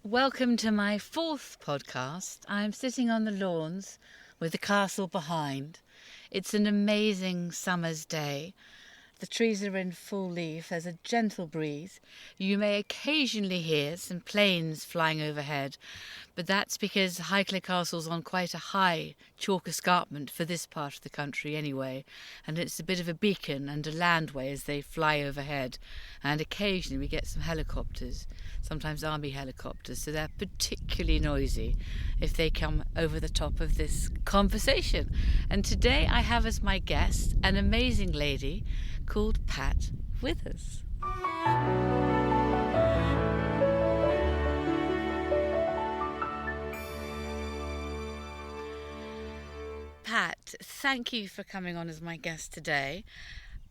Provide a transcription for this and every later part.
Welcome to my fourth podcast. I'm sitting on the lawns with the castle behind. It's an amazing summer's day. The trees are in full leaf. There's a gentle breeze. You may occasionally hear some planes flying overhead, but that's because Highclere Castle's on quite a high chalk escarpment for this part of the country anyway, and it's a bit of a beacon and a landway as they fly overhead, and occasionally we get some helicopters, sometimes army helicopters, so they're particularly noisy if they come over the top of this conversation. And today I have as my guest an amazing lady called Pat Withers. Pat, thank you for coming on as my guest today.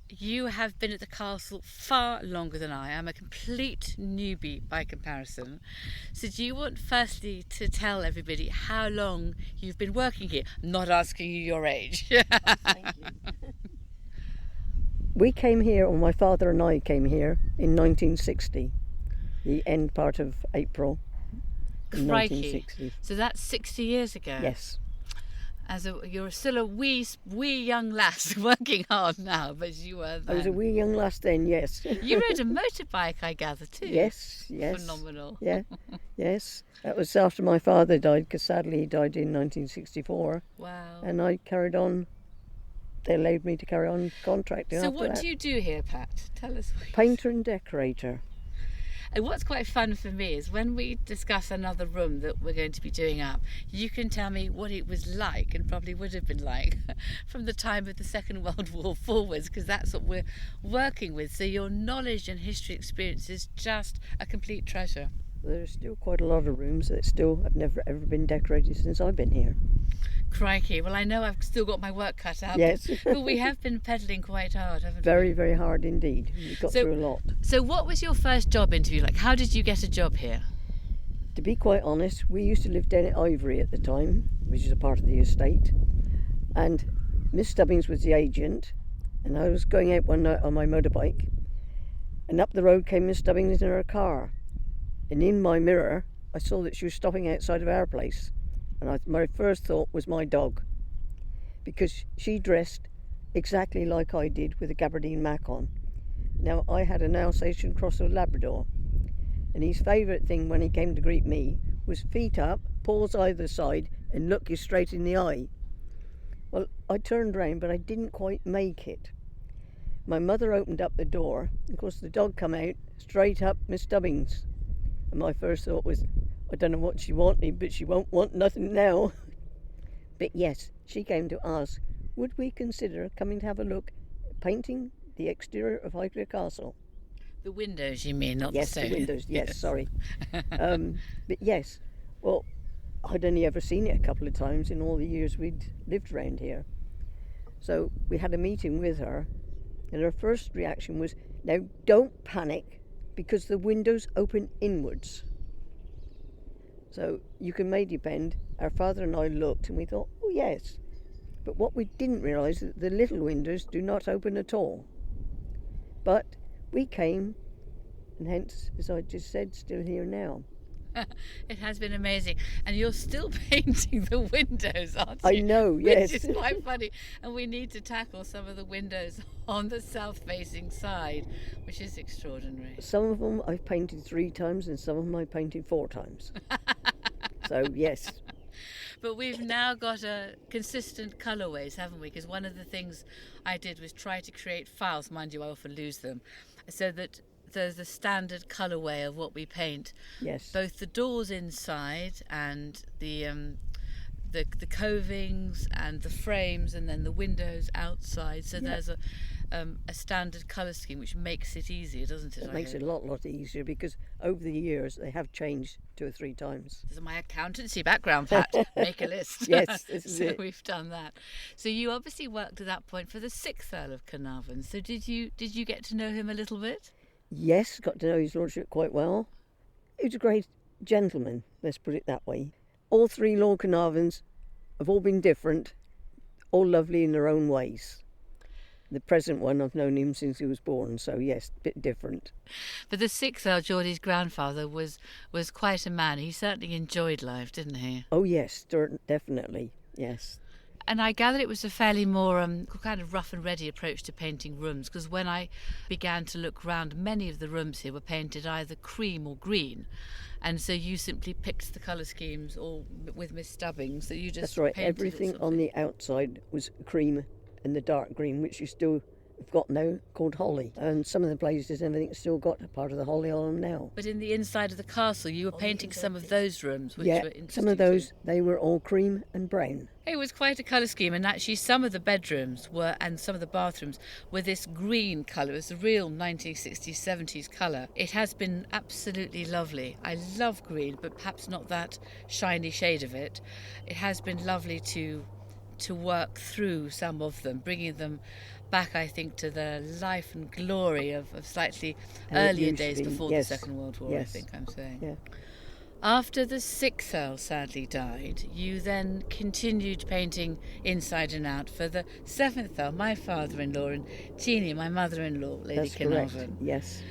You have been at the castle far longer than I am, a complete newbie by comparison. So do you want firstly to tell everybody how long you've been working here? I'm not asking you your age. Thank you. We came here, or my father and I came here in 1960, the end part of April in Crikey. 1960. So that's 60 years ago. Yes. You're still a wee young lass working hard now, but you were then. I was a wee young lass then, yes. You rode a motorbike, I gather, too. Yes. Phenomenal. Yeah, yes. That was after my father died, because sadly he died in 1964. Wow. And I carried on. They allowed me to carry on contracting So after what that. do you do here, Pat? Tell us. Painter and decorator. And what's quite fun for me is when we discuss another room that we're going to be doing up, you can tell me what it was like, and probably would have been like, from the time of the Second World War forwards, because that's what we're working with. So your knowledge and history experience is just a complete treasure. There's still quite a lot of rooms that have never ever been decorated since I've been here. Crikey. Well, I know I've still got my work cut out. Yes. But we have been pedalling quite hard, haven't Very, we? very hard indeed. We got through a lot. So what was your first job interview like? How did you get a job here? To be quite honest, we used to live down at Ivory at the time, which is a part of the estate. And Miss Stubbings was the agent, and I was going out one night on my motorbike, and up the road came Miss Stubbings in her car. And in my mirror, I saw that she was stopping outside of our place. And my first thought was my dog, because she dressed exactly like I did with a gabardine mac on. Now, I had an Alsatian cross of Labrador, and his favourite thing when he came to greet me was feet up, paws either side, and look you straight in the eye. Well, I turned round, but I didn't quite make it. My mother opened up the door, and of course the dog come out straight up Miss Stubbings. And my first thought was, I don't know what she wanted, but she won't want nothing now. But yes, she came to ask, would we consider coming to have a look at painting the exterior of Highclere Castle? The windows, you mean, not Yes, the the stone? windows, yes, sorry. But yes, well, I'd only ever seen it a couple of times in all the years we'd lived around here. So we had a meeting with her, and her first reaction was, now don't panic, because the windows open inwards. So you can may depend, our father and I looked and we thought, oh yes. But what we didn't realise is that the little windows do not open at all. But we came, and hence, as I just said, still here now. It has been amazing. And you're still painting the windows, aren't you? I know, yes. Which is quite funny. And we need to tackle some of the windows on the south-facing side, which is extraordinary. Some of them I've painted 3 times and some of them I've painted 4 times. So, yes. But we've now got a consistent colourways, haven't we? Because one of the things I did was try to create files, mind you, I often lose them, so that there's the standard colourway of what we paint. Yes. Both the doors inside and the covings and the frames, and then the windows outside. So there's a standard colour scheme, which makes it easier, doesn't it? It makes it a lot easier, because over the years they have changed 2 or 3 times. This is my accountancy background, Pat. Make a list. Yes, this is so it. we've done that. So you obviously worked at that point for the 6th Earl of Carnarvon. So did you get to know him a little bit? Yes, got to know his lordship quite well. He was a great gentleman, let's put it that way. All 3 Lord Carnarvons have all been different, all lovely in their own ways. The present one, I've known him since he was born, so yes, a bit different. But the sixth Earl, Geordie's grandfather, was quite a man. He certainly enjoyed life, didn't he? Oh yes, definitely, yes. And I gather it was a fairly more kind of rough and ready approach to painting rooms, because when I began to look round, many of the rooms here were painted either cream or green. And so you simply picked the colour schemes, or with Miss Stubbings, that you just That's right, painted everything on the outside was cream and the dark green, which you still have got now, called holly. And some of the places and everything's still got a part of the holly on them now. But in the inside of the castle, you were painting some of those rooms, which were interesting. Some of those, they were all cream and brown. It was quite a colour scheme, and actually some of the bedrooms were, and some of the bathrooms were this green colour. It was a real 1960s, 70s colour. It has been absolutely lovely. I love green, but perhaps not that shiny shade of it. It has been lovely to work through some of them, bringing them back, I think, to the life and glory of slightly earlier days before the Second World War, I think I'm saying. Yeah. After the sixth Earl sadly died, you then continued painting inside and out for the seventh Earl, my father-in-law, and Teenie, my mother-in-law, Lady Carnarvon. Yes.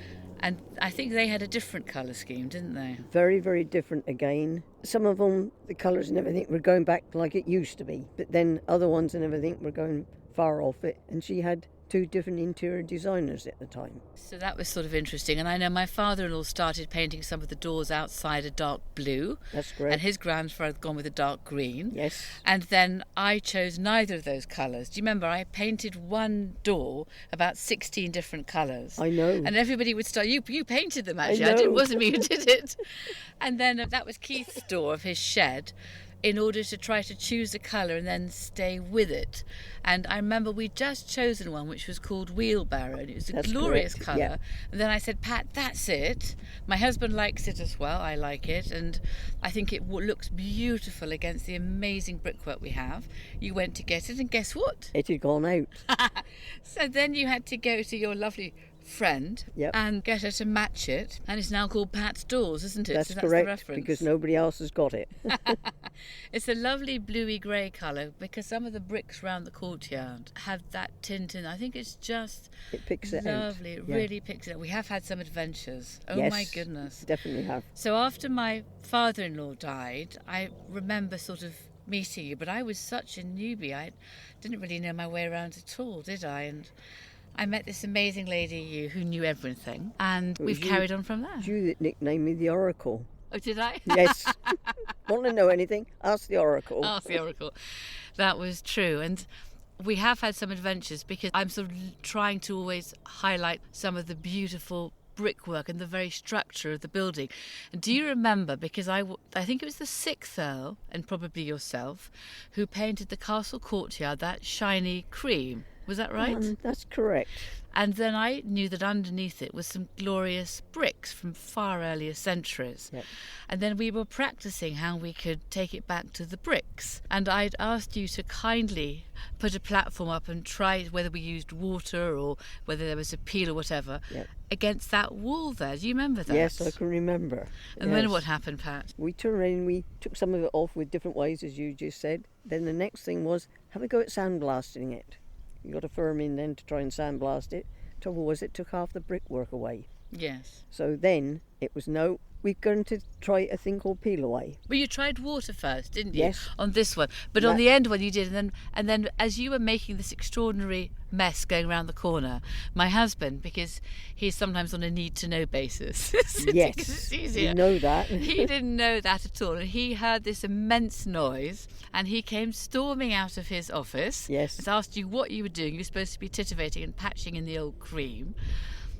And I think they had a different colour scheme, didn't they? Very, very different again. Some of them, the colours and everything were going back like it used to be, but then other ones and everything were going far off it, and she had two different interior designers at the time. So that was sort of interesting. And I know my father-in-law started painting some of the doors outside a dark blue. That's correct. And his grandfather had gone with a dark green. Yes. And then I chose neither of those colours. Do you remember I painted one door about 16 different colours? I know. And everybody would start, you painted them actually. It wasn't me who did it. And then that was Keith's door of his shed, in order to try to choose a colour and then stay with it. And I remember we'd just chosen one which was called Wheelbarrow, and it was a glorious colour. Yeah. And then I said, Pat, that's it. My husband likes it as well, I like it, and I think it looks beautiful against the amazing brickwork we have. You went to get it, and guess what? It had gone out. So then you had to go to your lovely friend and get her to match it, and it's now called Pat's Doors, isn't it? That's so that's correct, the reference. because nobody else has got it. It's a lovely bluey grey colour, because some of the bricks round the courtyard have that tint in. I think it's just it picks it lovely. out. It really picks it up. We have had some adventures. Oh yes, my goodness. Definitely have. So after my father-in-law died, I remember sort of meeting you, but I was such a newbie. I didn't really know my way around at all, did I? And I met this amazing lady who knew everything, and we've carried on from there. It was you that nicknamed me the Oracle. Oh, did I? Yes. Want to know anything? Ask the Oracle. Ask the Oracle. That was true. And we have had some adventures, because I'm sort of trying to always highlight some of the beautiful brickwork and the very structure of the building. And do you remember, because I think it was the sixth Earl, and probably yourself, who painted the castle courtyard that shiny cream? Was that right? That's correct. And then I knew that underneath it was some glorious bricks from far earlier centuries. Yep. And then we were practicing how we could take it back to the bricks. And I'd asked you to kindly put a platform up and try whether we used water or whether there was a peel or whatever against that wall there. Do you remember that? Yes, I can remember. And then what happened, Pat? We turned around and we took some of it off with different ways, as you just said. Then the next thing was, have a go at sandblasting it. You got a firm in then to try and sandblast it. Trouble was, it took half the brickwork away. Yes. So then it was, no, we're going to try a thing called peel away. Well, you tried water first, didn't you? Yes. On this one. But on the end one you did. And then as you were making this extraordinary mess going around the corner, my husband, because he's sometimes on a need-to-know basis. Yes, it's easier. you know that. He didn't know that at all. And he heard this immense noise, and he came storming out of his office. Yes. And asked you what you were doing. You were supposed to be titivating and patching in the old cream.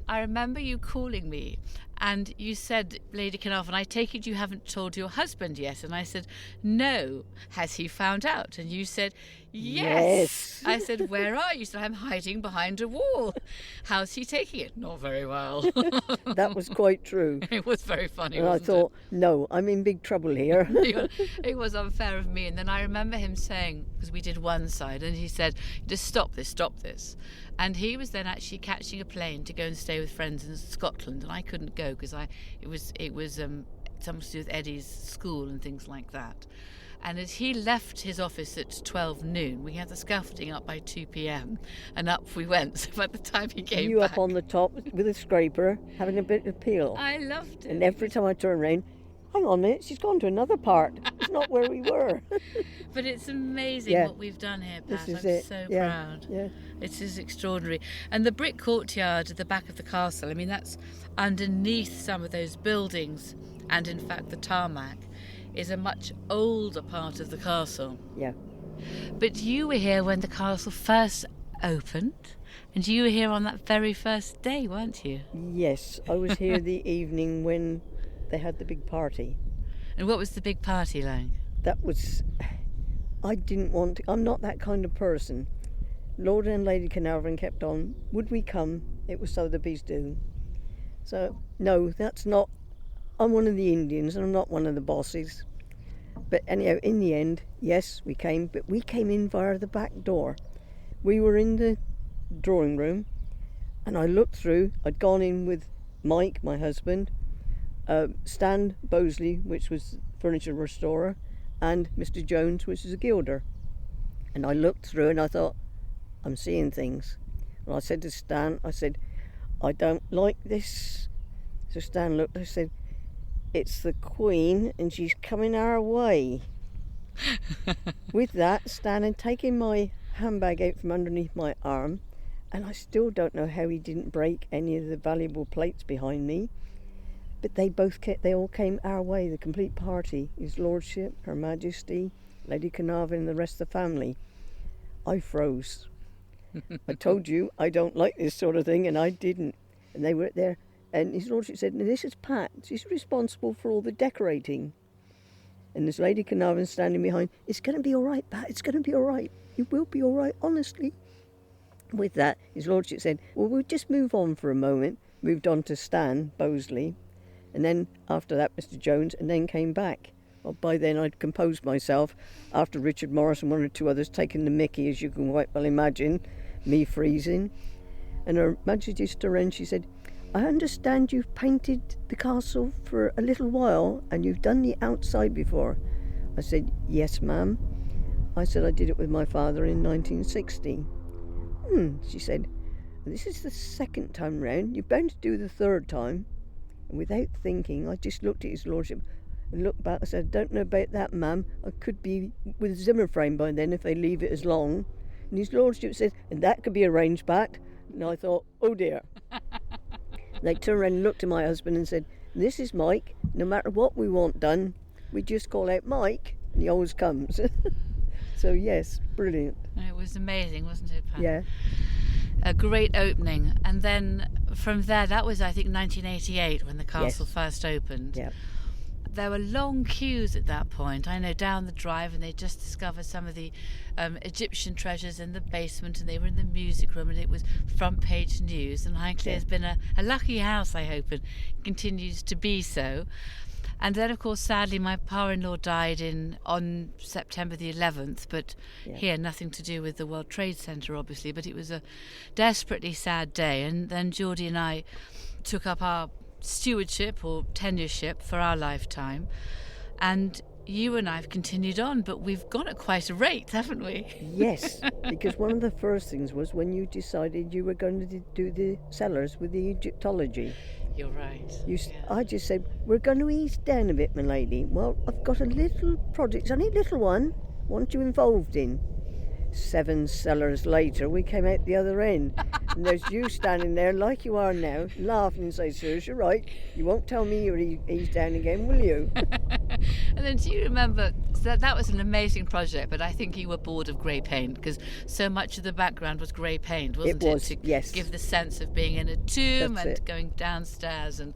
I remember you calling me, and you said, Lady Carnarvon, I take it you haven't told your husband yet. And I said, no. Has he found out? And you said, yes. I said, where are you? You said, I'm hiding behind a wall. How's he taking it? Not very well. That was quite true. It was very funny, and I thought, no, I'm in big trouble here. It was unfair of me. And then I remember him saying, because we did one side, and he said, just stop this. And he was then actually catching a plane to go and stay with friends in Scotland, and I couldn't go because it was something to do with Eddie's school and things like that. And as he left his office at 12 noon, we had the scaffolding up by 2 p.m. and up we went. So by the time he came You back... up on the top with a scraper, having a bit of peel. I loved it. And every time I turn around, hang on a minute, she's gone to another part. It's not where we were. But it's amazing what we've done here, Pat. This is I'm it. so Yeah. proud. Yeah. It is extraordinary. And the brick courtyard at the back of the castle, I mean, that's underneath some of those buildings, and in fact the tarmac, is a much older part of the castle. Yeah. But you were here when the castle first opened, and you were here on that very first day, weren't you? Yes, I was here the evening when they had the big party. And what was the big party like? That was... I didn't want to... I'm not that kind of person. Lord and Lady Carnarvon kept on, would we come? It was Sotheby's do. So, no, that's not... I'm one of the Indians and I'm not one of the bosses. But anyhow, in the end, yes, we came, but we came in via the back door. We were in the drawing room and I looked through. I'd gone in with Mike, my husband, Stan Bosley, which was furniture restorer, and Mr. Jones, which is a gilder. And I looked through and I thought, I'm seeing things. And I said to Stan, I said, I don't like this. So Stan looked, I said, it's the Queen and she's coming our way. With that, Stan had taken my handbag out from underneath my arm, and I still don't know how he didn't break any of the valuable plates behind me. But they all came our way, the complete party, His Lordship, Her Majesty, Lady Carnarvon and the rest of the family. I froze. I told you I don't like this sort of thing, and I didn't. And they were there, and His Lordship said, this is Pat, she's responsible for all the decorating. And this Lady Carnarvon standing behind, it's going to be all right, Pat, it's going to be all right. It will be all right, honestly. With that, His Lordship said, well, we'll just move on for a moment. Moved on to Stan Bosley. And then after that, Mr. Jones, and then came back. Well, by then I'd composed myself after Richard Morris and one or two others taking the mickey, as you can quite well imagine, me freezing. And Her Majesty Storen, she said, I understand you've painted the castle for a little while and you've done the outside before. I said, yes, ma'am. I said I did it with my father in 1960. She said, this is the second time round. You're bound to do the third time. And without thinking, I just looked at His Lordship and looked back. I said, I don't know about that, ma'am. I could be with Zimmer frame by then if they leave it as long. And His Lordship said, and that could be arranged back. And I thought, oh dear. They turned around and looked at my husband and said, this is Mike. No matter what we want done, we just call out Mike, and he always comes. So yes, brilliant. It was amazing, wasn't it, Pat? Yeah. A great opening. And then from there, that was, I think, 1988 when the castle first opened. Yeah. There were long queues at that point. I know, down the drive, and they just discovered some of the Egyptian treasures in the basement, and they were in the music room, and it was front page news. And Highclere has been a lucky house, I hope, and continues to be so. And then, of course, sadly, my pa-in-law died on September the 11th, but here, nothing to do with the World Trade Center, obviously, but it was a desperately sad day. And then Geordie and I took up our stewardship or tenureship for our lifetime, and you and I have continued on, but we've gone at quite a rate, haven't we? Yes, because one of the first things was when you decided you were going to do the cellars with the Egyptology. You're right. I just said, we're going to ease down a bit, my lady. Well, I've got a little project, it's only a little one. What aren't you involved in? 7 cellars later, we came out the other end. And there's you standing there like you are now, laughing and say, sirs, you're right. You won't tell me you're eased down again, will you? And then do you remember, that was an amazing project, but I think you were bored of grey paint because so much of the background was grey paint, wasn't it? It was, to yes. give the sense of being in a tomb That's and it. going downstairs and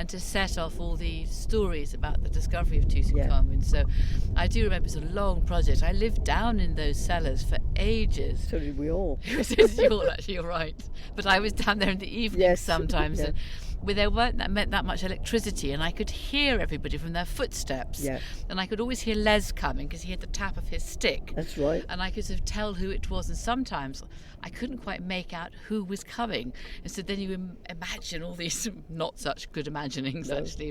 to set off all the stories about the discovery of Tutankhamun. So I do remember it was a long project. I lived down in those cellars for ages. So did we all. You're right. But I was down there in the evening sometimes. Yeah. And where there weren't that much electricity, and I could hear everybody from their footsteps. Yeah. And I could always hear Les coming because he had the tap of his stick. That's right. And I could sort of tell who it was, and sometimes I couldn't quite make out who was coming. And so then you imagine all these not such good imaginings, actually.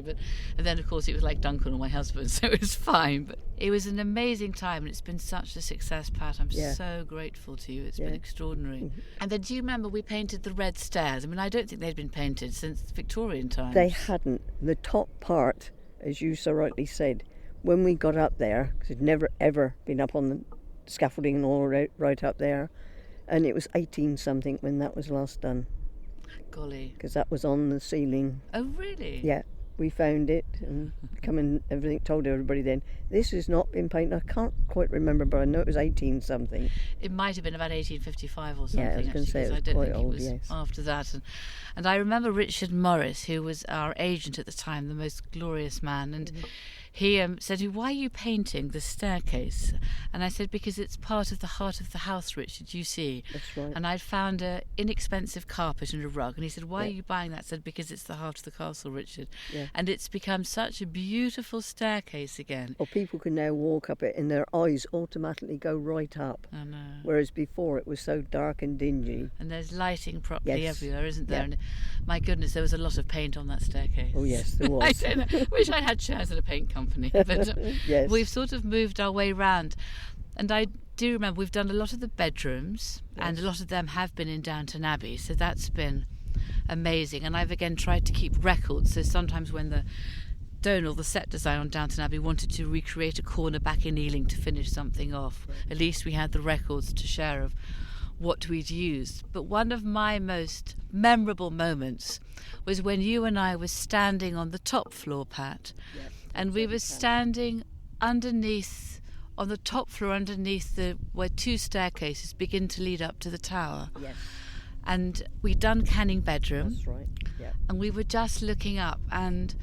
And then, of course, it was like Duncan or my husband, so it was fine. But it was an amazing time, and it's been such a success, Pat. I'm so grateful to you. It's been extraordinary. And then do you remember we painted the red stairs? I mean, I don't think they'd been painted since Victorian times. They hadn't. The top part, as you so rightly said, when we got up there, because it'd never ever been up on the scaffolding and all right up there, and it was 18-something when that was last done. Golly. Because that was on the ceiling. Oh, really? Yeah. We found it and come and everything, told everybody then, this has not been painted. I can't quite remember, but I know it was 18-something. It might have been about 1855 or something, Yeah, I was going to say it was I don't quite think old, it was yes. after that. And I remember Richard Morris, who was our agent at the time, the most glorious man, and he said to me, why are you painting the staircase? And I said, because it's part of the heart of the house, Richard, you see. That's right. And I'd found an inexpensive carpet and a rug. And he said, why are you buying that? I said, because it's the heart of the castle, Richard. Yeah. And it's become such a beautiful staircase again. Well, people can now walk up it and their eyes automatically go right up. I know. Whereas before it was so dark and dingy. And there's lighting properly everywhere, isn't there? Yeah. And my goodness, there was a lot of paint on that staircase. Oh, yes, there was. I don't know. Wish I had shares in a paint company. But Yes. we've sort of moved our way round. And I do remember we've done a lot of the bedrooms, and a lot of them have been in Downton Abbey. So that's been amazing. And I've again tried to keep records. So sometimes when the Donal, the set design on Downton Abbey, wanted to recreate a corner back in Ealing to finish something off, at least we had the records to share of what we'd used. But one of my most memorable moments was when you and I were standing on the top floor, Pat, and we were standing underneath, on the top floor underneath where two staircases begin to lead up to the tower. Yes. And we'd done Canning Bedroom. That's right. Yeah. And we were just looking up, and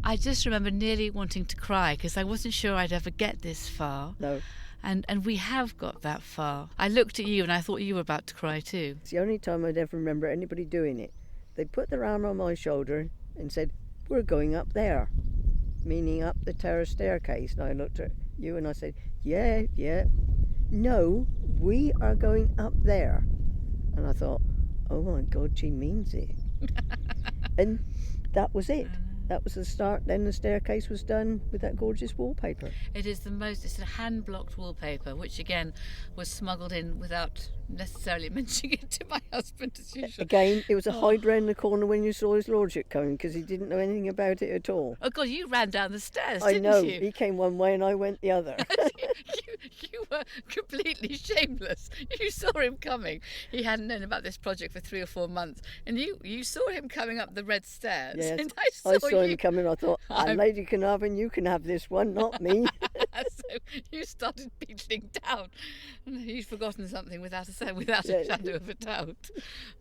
I just remember nearly wanting to cry because I wasn't sure I'd ever get this far. No. And we have got that far. I looked at you and I thought you were about to cry too. It's the only time I'd ever remember anybody doing it. They put their arm on my shoulder and said, we're going up there, meaning up the terrace staircase. And I looked at you and I said, yeah. No, we are going up there. And I thought, oh my God, she means it. And that was it. That was the start. Then the staircase was done with that gorgeous wallpaper. It's a hand-blocked wallpaper, which again was smuggled in without necessarily mentioning it to my husband as usual. Again, it was a hide round the corner when you saw his lordship coming because he didn't know anything about it at all. Oh God, you ran down the stairs, I didn't know. you? He came one way and I went the other. You were completely shameless. You saw him coming. He hadn't known about this project for 3 or 4 months, and you saw him coming up the red stairs. Yes. And I saw him coming. I thought, Lady Carnarvon, you can have this one, not me. So you started beetling down, and you'd forgotten something without a shadow of a doubt.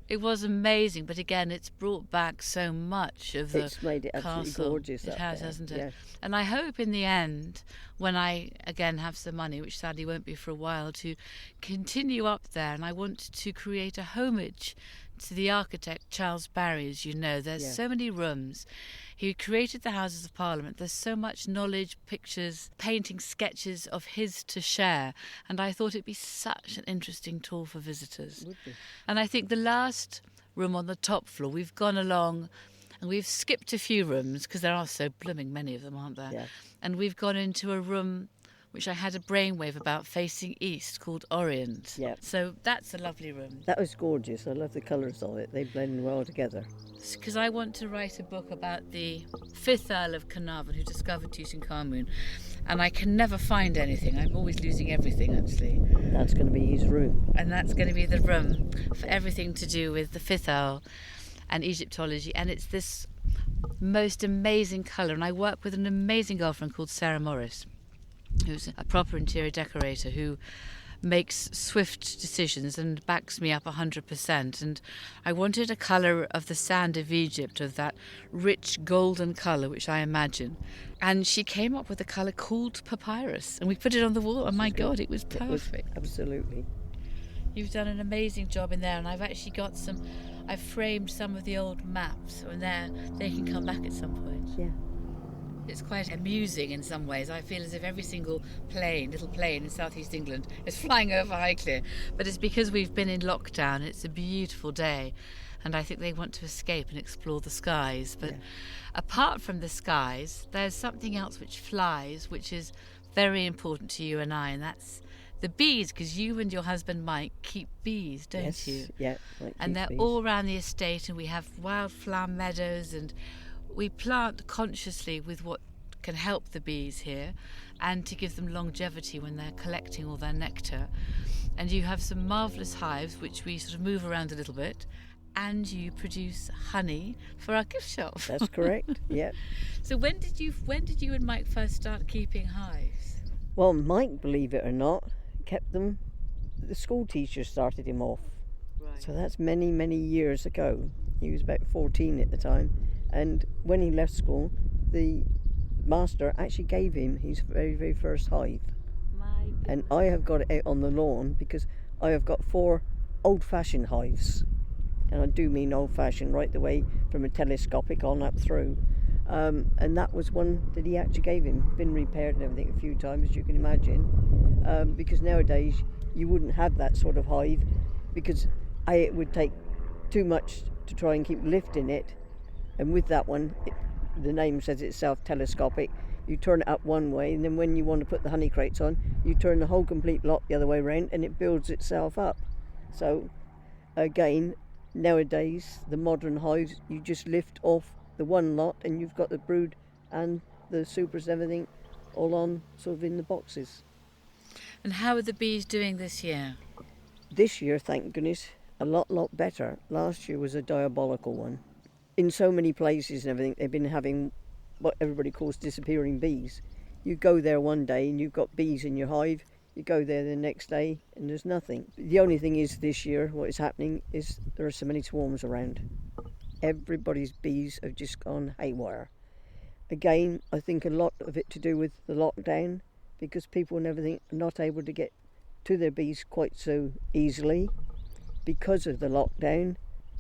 It was amazing, but again, it's brought back so much of the It's made it absolutely castle. gorgeous. It up has, there. hasn't it? Yes. And I hope in the end, when I again have some money, which sadly won't be for a while, to continue up there. And I want to create a homage to the architect Charles Barry, as you know. There's so many rooms. He created the Houses of Parliament. There's so much knowledge, pictures, painting, sketches of his to share. And I thought it'd be such an interesting tour for visitors. Would be. And I think the last room on the top floor, we've gone along and we've skipped a few rooms because there are so blooming many of them, aren't there? Yeah. And we've gone into a room which I had a brainwave about facing east called Orient. Yeah. So that's a lovely room. That was gorgeous. I love the colours of it. They blend well together. Because I want to write a book about the 5th Earl of Carnarvon who discovered Tutankhamun, and I can never find anything. I'm always losing everything, actually. That's going to be his room. And that's going to be the room for everything to do with the 5th Earl and Egyptology. And it's this most amazing colour. And I work with an amazing girlfriend called Sarah Morris, who's a proper interior decorator who makes swift decisions and backs me up 100%. And I wanted a colour of the sand of Egypt, of that rich golden colour which I imagine. And she came up with a colour called papyrus, and we put it on the wall, and my God, it was perfect. Absolutely. You've done an amazing job in there, and I've actually got some I've framed some of the old maps, and they can come back at some point. Yeah. It's quite amusing in some ways. I feel as if every single little plane in southeast England is flying over Highclere. But it's because we've been in lockdown. It's a beautiful day, and I think they want to escape and explore the skies. But apart from the skies, there's something else which flies, which is very important to you and I, and that's the bees, because you and your husband Mike keep bees, don't you? Yeah. And they're bees. all around the estate, and we have wildflower meadows, and we plant consciously with what can help the bees here and to give them longevity when they're collecting all their nectar. And you have some marvellous hives which we sort of move around a little bit, and you produce honey for our gift shop. That's correct. Yeah. So when did you and Mike first start keeping hives? Well, Mike, believe it or not, kept them. The school teacher started him off. Right. So that's many, many years ago. He was about 14 at the time. And when he left school, the master actually gave him his very, very first hive. And I have got it out on the lawn because I have got 4 old-fashioned hives. And I do mean old-fashioned, right the way from a telescopic on up through. And that was one that he actually gave him. Been repaired and everything a few times, as you can imagine. Because nowadays you wouldn't have that sort of hive because it would take too much to try and keep lifting it. And with that one, the name says itself, telescopic. You turn it up one way, and then when you want to put the honey crates on, you turn the whole complete lot the other way around, and it builds itself up. So, again, nowadays, the modern hives, you just lift off the one lot, and you've got the brood and the supers and everything all on sort of in the boxes. And how are the bees doing this year? This year, thank goodness, a lot better. Last year was a diabolical one. In so many places and everything, they've been having what everybody calls disappearing bees. You go there one day and you've got bees in your hive. You go there the next day and there's nothing. The only thing is this year, what is happening is there are so many swarms around. Everybody's bees have just gone haywire. Again, I think a lot of it to do with the lockdown, because people and everything are not able to get to their bees quite so easily because of the lockdown.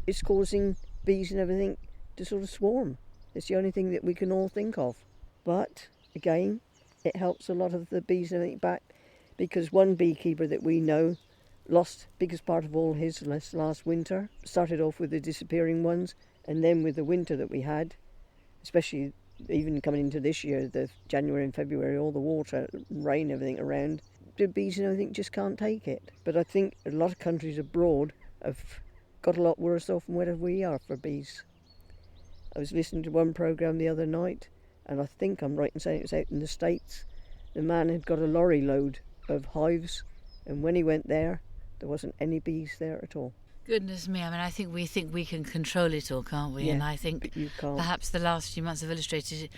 It's causing bees and everything to sort of swarm. It's the only thing that we can all think of. But again, it helps a lot of the bees and everything back, because one beekeeper that we know lost biggest part of all his last winter. Started off with the disappearing ones, and then with the winter that we had, especially even coming into this year, the January and February, all the water, rain, everything around, the bees and everything just can't take it. But I think a lot of countries abroad have got a lot worse off than where we are for bees. I was listening to one programme the other night, and I think I'm right in saying it was out in the States. The man had got a lorry load of hives, and when he went there wasn't any bees there at all. Goodness me, I mean, I think we can control it all, can't we? Yeah, and I think but you can't. Perhaps the last few months have illustrated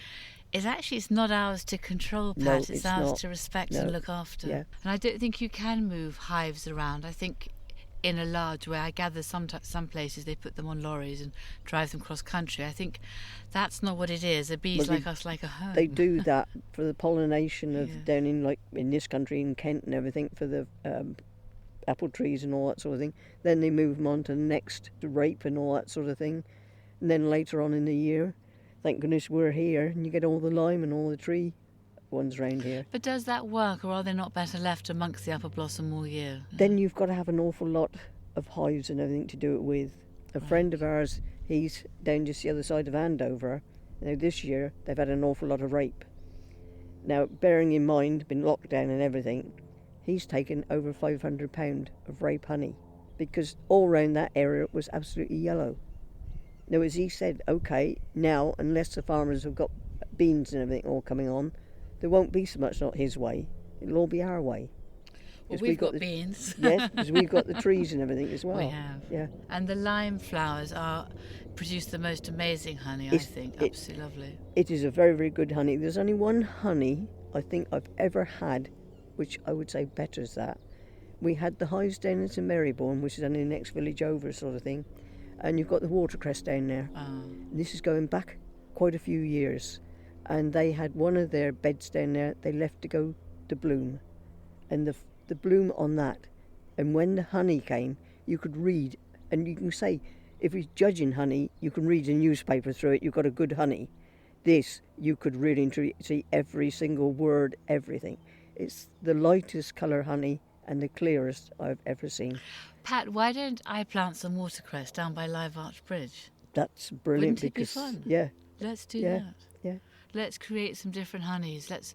it's not ours to control, Pat. No, it's ours not. to respect No. and look after. Yeah. And I don't think you can move hives around. I think in a large way, I gather some places they put them on lorries and drive them cross country. I think that's not what it is. A bee's like us, like a home. They do that for the pollination of down in, like in this country, in Kent and everything, for the apple trees and all that sort of thing. Then they move them on to the next, to rape and all that sort of thing. And then later on in the year, thank goodness we're here, and you get all the lime and all the tree ones round here. But does that work, or are they not better left amongst the apple blossom all year? Then you've got to have an awful lot of hives and everything to do it with. A friend of ours, he's down just the other side of Andover. Now this year they've had an awful lot of rape. Now, bearing in mind, been locked down and everything, he's taken over £500 of rape honey, because all round that area it was absolutely yellow. Now, as he said, okay, now, unless the farmers have got beans and everything all coming on, there won't be so much not his way. It'll all be our way. Well, we've got beans. Yes, because we've got the trees and everything as well. We have. Yeah. And the lime flowers produce the most amazing honey, I think. Absolutely lovely. It is a very, very good honey. There's only one honey I think I've ever had, which I would say betters that. We had the hives down in St Marybourne, which is only the next village over sort of thing. And you've got the watercress down there. This is going back quite a few years. And they had one of their beds down there, they left to go to bloom. And the bloom on that, and when the honey came, you could read, and you can say, if you're judging honey, you can read a newspaper through it, you've got a good honey. This, you could really and truly see every single word, everything. It's the lightest colour honey and the clearest I've ever seen. Pat, why don't I plant some watercress down by Live Arch Bridge? That's brilliant. Wouldn't it because be fun? Yeah. Let's do Yeah. that. Yeah. Let's create some different honeys. Let's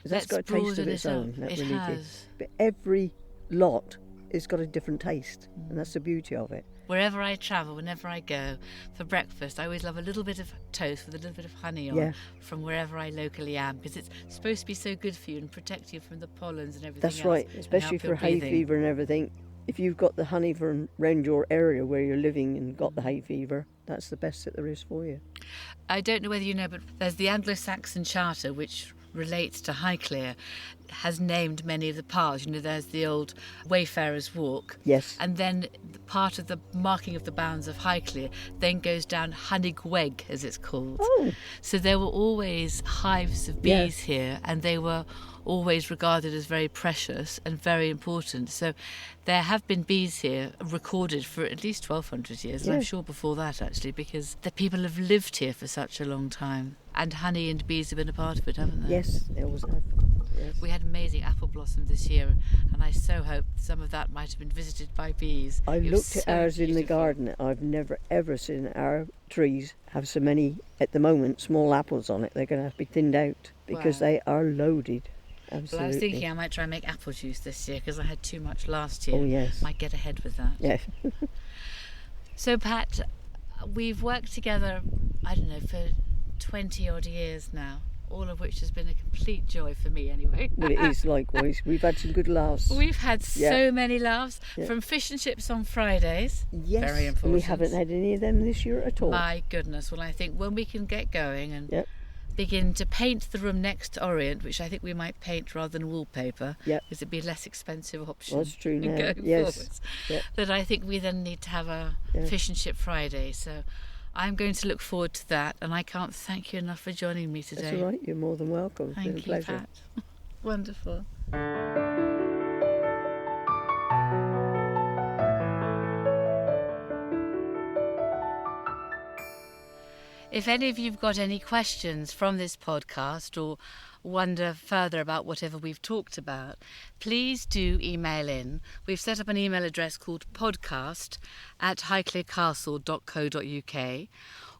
got a taste of broaden its it own. up. That It really has. did. But every lot has got a different taste, and that's the beauty of it. Wherever I travel, whenever I go for breakfast, I always love a little bit of toast with a little bit of honey on Yeah. from wherever I locally am, because it's supposed to be so good for you and protect you from the pollens and everything That's else. right, and especially help your for hay breathing. fever and everything. If you've got the honey from around your area where you're living and got the hay fever, that's the best that there is for you. I don't know whether you know, but there's the Anglo-Saxon Charter, which relates to Highclere, has named many of the paths. You know, there's the old Wayfarer's Walk. Yes. And then part of the marking of the bounds of Highclere then goes down Honeygweg, as it's called. Oh. So there were always hives of bees here, and they were always regarded as very precious and very important. So there have been bees here recorded for at least 1200 years, and I'm Yeah. sure before that actually, because the people have lived here for such a long time. And honey and bees have been a part of it, haven't they? Yes, they always have. Yes. We had amazing apple blossom this year, and I so hope some of that might have been visited by bees. I It was looked at so ours in the beautiful. garden. I've never ever seen our trees have so many, at the moment, small apples on it. They're going to have to be thinned out because Wow. they are loaded. Well, Absolutely. I was thinking I might try and make apple juice this year because I had too much last year. Oh, yes. Might get ahead with that. Yes. So, Pat, we've worked together, I don't know, for 20 odd years now, all of which has been a complete joy for me anyway. Well, it is likewise. We've had some good laughs. We've had Yeah. so many laughs, Yeah. from fish and chips on Fridays. Yes. Very And we important. haven't had any of them this year at all. My goodness, well, I think when we can get going and Yep. begin to paint the room next to Orient, which I think we might paint rather than wallpaper, Yep. because it'd be a less expensive option. Well, that's true now. Going Yes. forwards. Yep. That I think we then need to have a Yeah. fish and chip Friday. So I'm going to look forward to that, and I can't thank you enough for joining me today. That's all right. You're more than welcome. It's been a Thank you, pleasure. Pat. Wonderful. If any of you've got any questions from this podcast or wonder further about whatever we've talked about, please do email in. We've set up an email address called podcast@highclerecastle.co.uk.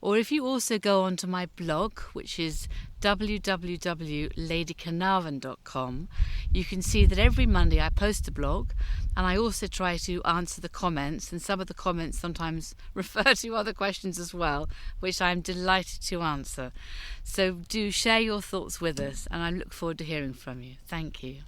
Or if you also go onto my blog, which is www.ladycarnarvon.com, you can see that every Monday I post a blog, and I also try to answer the comments, and some of the comments sometimes refer to other questions as well, which I'm delighted to answer. So do share your thoughts with us, and I look forward to hearing from you. Thank you.